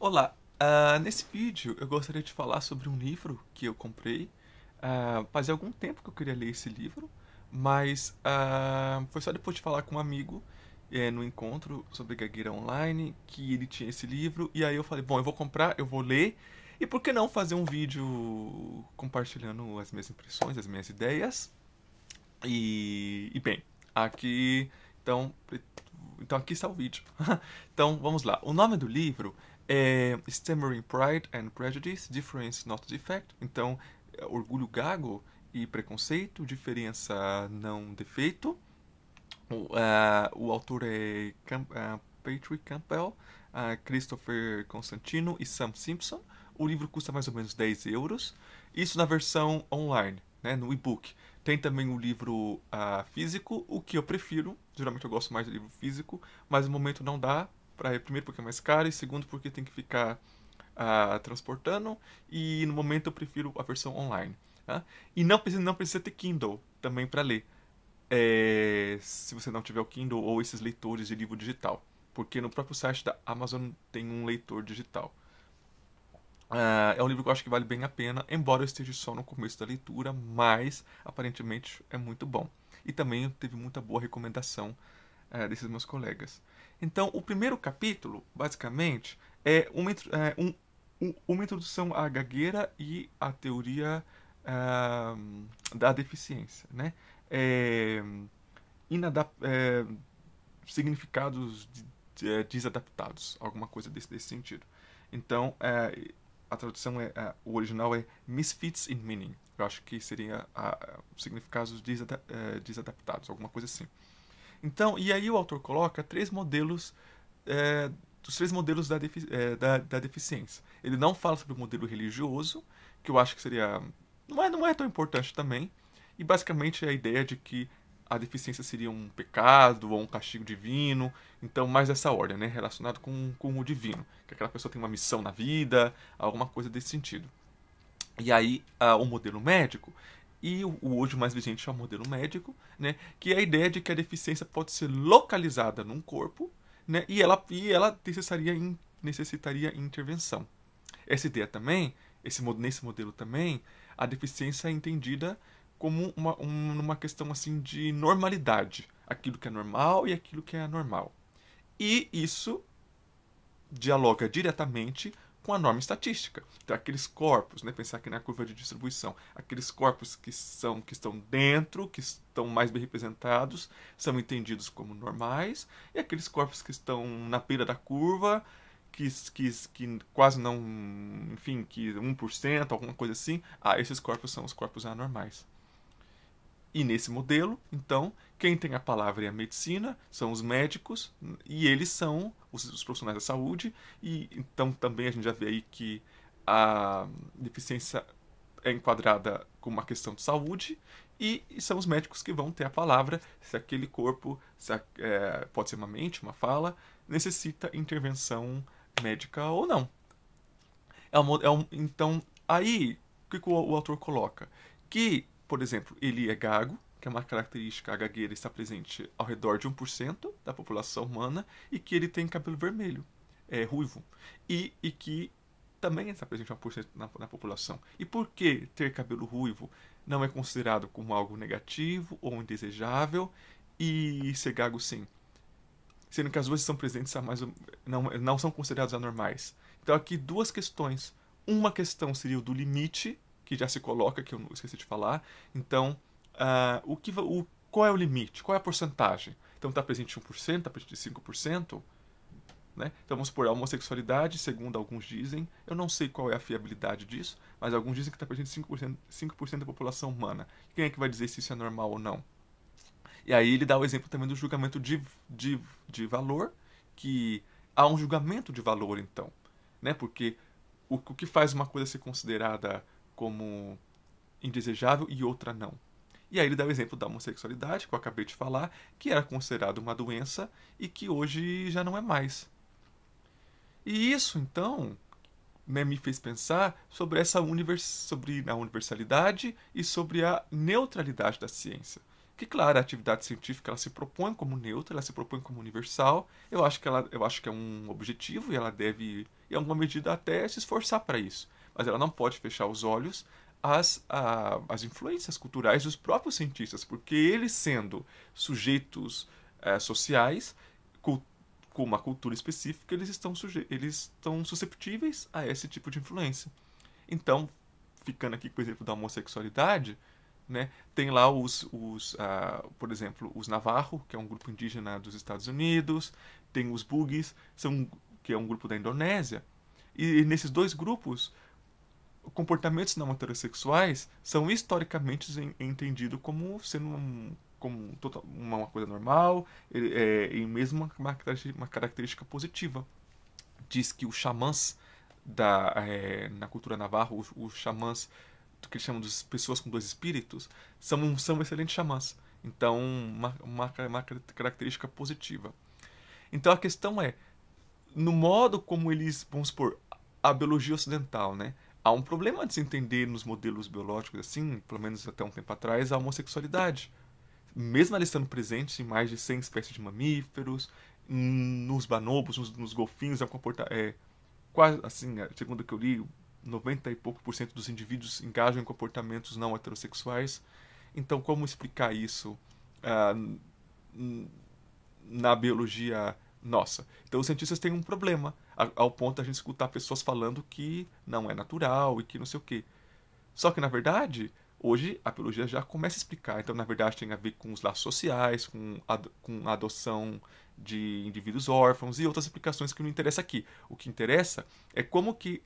Olá, nesse vídeo eu gostaria de falar sobre um livro que eu comprei. Fazia algum tempo que eu queria ler esse livro, mas foi só depois de falar com um amigo no encontro sobre gagueira online que ele tinha esse livro, e aí eu falei, bom, eu vou comprar, eu vou ler, e por que não fazer um vídeo compartilhando as minhas impressões, as minhas ideias? E bem, aqui então, então aqui está o vídeo. Então vamos lá. O nome do livro é Stammering Pride and Prejudice, Difference Not Defect. Então, Orgulho Gago e Preconceito, Diferença Não Defeito. O autor é Patrick Campbell, Christopher Constantino e Sam Simpson. O livro custa mais ou menos 10 euros. Isso na versão online, né, no e-book. Tem também o livro físico, o que eu prefiro. Geralmente eu gosto mais do livro físico, mas no momento não dá. Primeiro porque é mais caro e segundo porque tem que ficar transportando. E no momento eu prefiro a versão online. Tá? E não precisa ter Kindle também para ler. Se você não tiver o Kindle ou esses leitores de livro digital. Porque no próprio site da Amazon tem um leitor digital. É um livro que eu acho que vale bem a pena, embora eu esteja só no começo da leitura, mas aparentemente é muito bom. E também teve muita boa recomendação desses meus colegas. Então, o primeiro capítulo, basicamente, é uma introdução à gagueira e à teoria da deficiência, né? É, significados desadaptados, alguma coisa desse sentido. Então, a tradução o original é Misfits in Meaning. Eu acho que seria significados desadaptados, alguma coisa assim. Então, e aí o autor coloca três modelos, os três modelos da deficiência. Ele não fala sobre o modelo religioso, que eu acho que seria não é tão importante também. E basicamente é a ideia de que a deficiência seria um pecado ou um castigo divino. Então, mais dessa ordem, né? Relacionado com o divino. Que aquela pessoa tem uma missão na vida, alguma coisa desse sentido. E aí, o modelo médico, e o hoje mais vigente é o modelo médico, né? Que é a ideia de que a deficiência pode ser localizada num corpo, né? E ela necessitaria intervenção. Essa ideia também, nesse modelo também, a deficiência é entendida como uma questão assim de normalidade. Aquilo que é normal e aquilo que é anormal. E isso dialoga diretamente com a norma estatística. Então, aqueles corpos, né, pensar aqui na curva de distribuição, aqueles corpos que estão dentro, que estão mais bem representados, são entendidos como normais, e aqueles corpos que estão na beira da curva, que quase não, enfim, que 1%, alguma coisa assim, esses corpos são os corpos anormais. E nesse modelo, então, quem tem a palavra é a medicina, são os médicos, e eles são os profissionais da saúde, e então também a gente já vê aí que a deficiência é enquadrada como uma questão de saúde, e são os médicos que vão ter a palavra se aquele corpo, pode ser uma mente, uma fala, necessita intervenção médica ou não. Então, aí, o que o autor coloca? Que, por exemplo, ele é gago, que é uma característica, a gagueira está presente ao redor de 1% da população humana, e que ele tem cabelo vermelho, ruivo, e que também está presente 1% na população. E por que ter cabelo ruivo não é considerado como algo negativo ou indesejável, e ser gago sim? Sendo que as duas estão presentes não são consideradas anormais. Então aqui duas questões. Uma questão seria o do limite, que já se coloca, que eu esqueci de falar. Então, qual é o limite? Qual é a porcentagem? Então está presente 1%, está presente 5%? Né? Então vamos supor, a homossexualidade, segundo alguns dizem, eu não sei qual é a fiabilidade disso, mas alguns dizem que está presente 5% da população humana. Quem é que vai dizer se isso é normal ou não? E aí ele dá o exemplo também do julgamento de valor, que há um julgamento de valor, então. Né? Porque o que faz uma coisa ser considerada como indesejável e outra não? E aí ele dá o exemplo da homossexualidade, que eu acabei de falar, que era considerado uma doença e que hoje já não é mais. E isso, então, né, me fez pensar sobre sobre a universalidade e sobre a neutralidade da ciência. Que, claro, a atividade científica ela se propõe como neutra, ela se propõe como universal. Eu acho que é um objetivo e ela deve, em alguma medida, até se esforçar para isso. Mas ela não pode fechar os olhos às influências culturais dos próprios cientistas, porque eles, sendo sujeitos sociais, cul com uma cultura específica, eles estão susceptíveis a esse tipo de influência. Então, ficando aqui com o exemplo da homossexualidade, né, tem lá por exemplo, os Navarro, que é um grupo indígena dos Estados Unidos, tem os Bugis, que é um grupo da Indonésia, e nesses dois grupos, comportamentos não heterossexuais são historicamente entendidos como sendo uma coisa normal e mesmo uma característica positiva. Diz que os xamãs na cultura navarra, os xamãs que eles chamam de pessoas com dois espíritos, são excelentes xamãs. Então, uma característica positiva. Então, a questão é, no modo como eles, vamos supor, a biologia ocidental, né? Há um problema de se entender nos modelos biológicos, assim, pelo menos até um tempo atrás, a homossexualidade. Mesmo ela estando presente em mais de 100 espécies de mamíferos, nos bonobos, nos golfinhos, quase, assim, segundo o que eu li, 90 e pouco por cento dos indivíduos engajam em comportamentos não heterossexuais. Então, como explicar isso ah, na biologia nossa? Então, os cientistas têm um problema, ao ponto de a gente escutar pessoas falando que não é natural e que não sei o quê. Só que, na verdade, hoje a biologia já começa a explicar. Então, na verdade, tem a ver com os laços sociais, com a adoção de indivíduos órfãos e outras explicações que não interessa aqui. O que interessa é como que,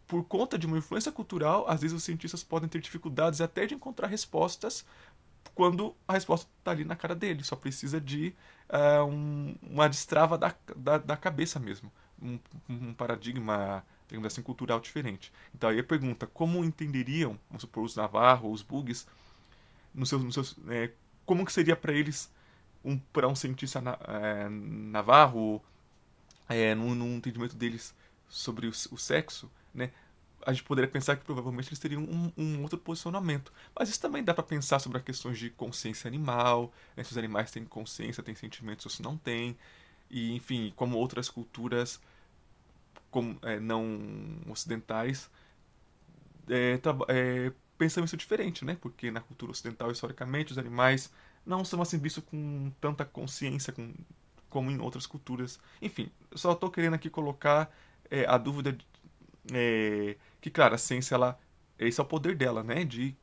por conta de uma influência cultural, às vezes os cientistas podem ter dificuldades até de encontrar respostas quando a resposta está ali na cara dele. Só precisa de uma destrava da cabeça mesmo. Um paradigma, digamos assim, cultural diferente. Então aí a pergunta, como entenderiam, vamos supor, os Navarro, os Bugs, como que seria para eles, para um cientista Navarro, no entendimento deles sobre o sexo, né? A gente poderia pensar que provavelmente eles teriam um outro posicionamento. Mas isso também dá para pensar sobre as questões de consciência animal, né? Se os animais têm consciência, têm sentimentos ou se não têm. E, enfim, como outras culturas não ocidentais pensam isso diferente, né? Porque na cultura ocidental, historicamente, os animais não são assim vistos com tanta consciência como em outras culturas. Enfim, eu só estou querendo aqui colocar a dúvida que, claro, a ciência, esse é o poder dela, né? De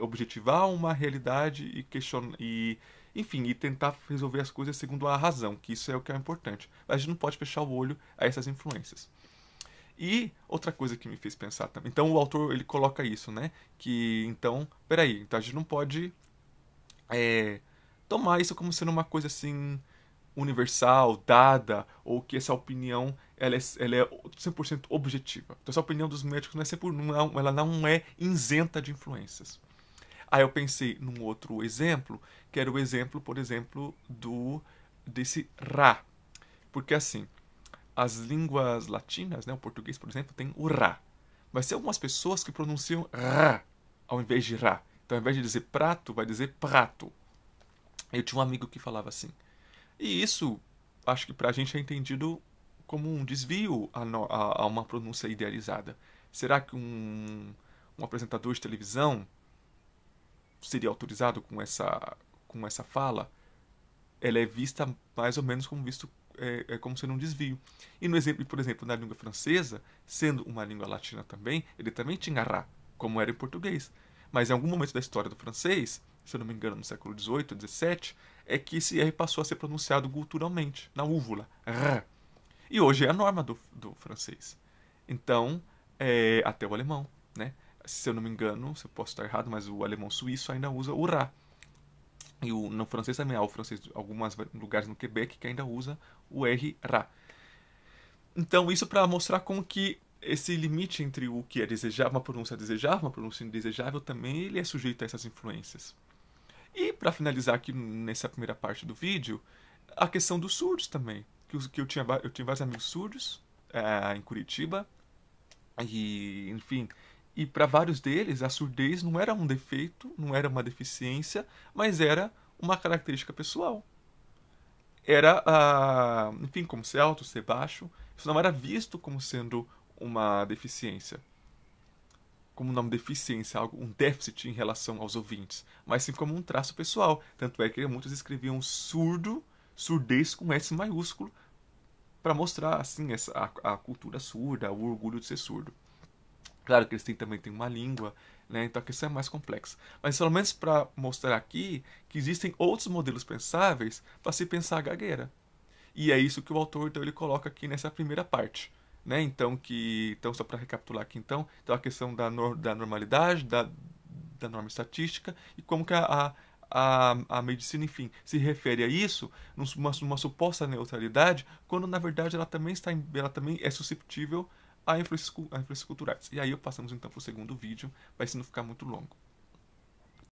objetivar uma realidade e questionar enfim, e tentar resolver as coisas segundo a razão, que isso é o que é importante. Mas a gente não pode fechar o olho a essas influências. E outra coisa que me fez pensar também. Então o autor ele coloca isso, né? Que então, peraí, então a gente não pode tomar isso como sendo uma coisa assim universal, dada, ou que essa opinião ela é 100% objetiva. Então essa opinião dos médicos ela não é isenta de influências. Aí eu pensei num outro exemplo, que era o exemplo, por exemplo, desse Ra. Porque assim, as línguas latinas, né, o português, por exemplo, tem o Ra. Mas tem algumas pessoas que pronunciam Ra ao invés de Ra. Então, ao invés de dizer prato, vai dizer prato. Eu tinha um amigo que falava assim. E isso, acho que pra gente é entendido como um desvio a uma pronúncia idealizada. Será que um apresentador de televisão seria autorizado com essa fala? Ela é vista mais ou menos como visto como sendo um desvio. E no exemplo, por exemplo, na língua francesa, sendo uma língua latina também, ele também tinha ra, como era em português. Mas em algum momento da história do francês, se eu não me engano, no século XVIII, XVII, é que esse R passou a ser pronunciado culturalmente, na úvula, r. E hoje é a norma do francês. Então, até o alemão, né? Se eu não me engano, se eu posso estar errado, mas o alemão suíço ainda usa o ra. E no francês também há o francês, alguns lugares no Quebec que ainda usa o R, Ra. Então, isso para mostrar como que esse limite entre o que é desejável, uma pronúncia indesejável também, ele é sujeito a essas influências. E para finalizar aqui nessa primeira parte do vídeo, a questão dos surdos também. Que eu tinha vários amigos surdos em Curitiba, e, enfim, E para vários deles, a surdez não era um defeito, não era uma deficiência, mas era uma característica pessoal. Era, enfim, como ser alto, ser baixo. Isso não era visto como sendo uma deficiência. Como uma deficiência, algo, um déficit em relação aos ouvintes, mas sim como um traço pessoal. Tanto é que muitos escreviam surdo, surdez com S maiúsculo, para mostrar assim a cultura surda, o orgulho de ser surdo. Claro que eles também têm uma língua, né? Então a questão é mais complexa. Mas pelo menos para mostrar aqui que existem outros modelos pensáveis para se pensar a gagueira. E é isso que o autor então, ele coloca aqui nessa primeira parte. Né? Então só para recapitular aqui, então a questão da normalidade, da norma estatística e como que a medicina, enfim, se refere a isso numa suposta neutralidade, quando na verdade ela também é susceptível a influências culturais. E aí passamos então para o segundo vídeo, vai se não ficar muito longo.